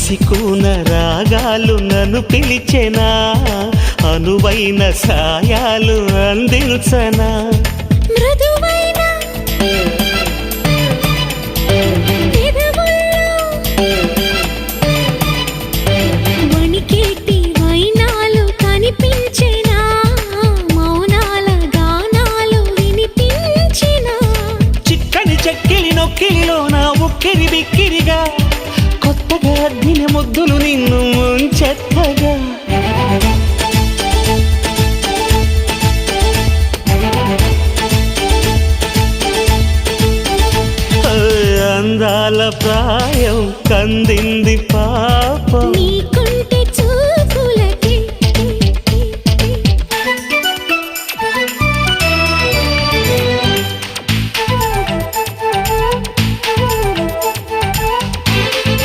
పసికూన రాగాలు నన్ను పిలిచెనా, అనువైన సాయాలు అందించనా. మృదువైన పెదవుల్లో వణికేటి వైనాలు కనిపించెనా, మౌనాల గానాలు వినిపించెనా. చిక్కని చెక్కిలి నొక్కిలిలో నా ఉక్కిరి బిక్కిరిగా, కొత్తగా అద్దిన ముద్దులు నిన్ను ముంచెత్తగా. అందాల ప్రాయం కందింది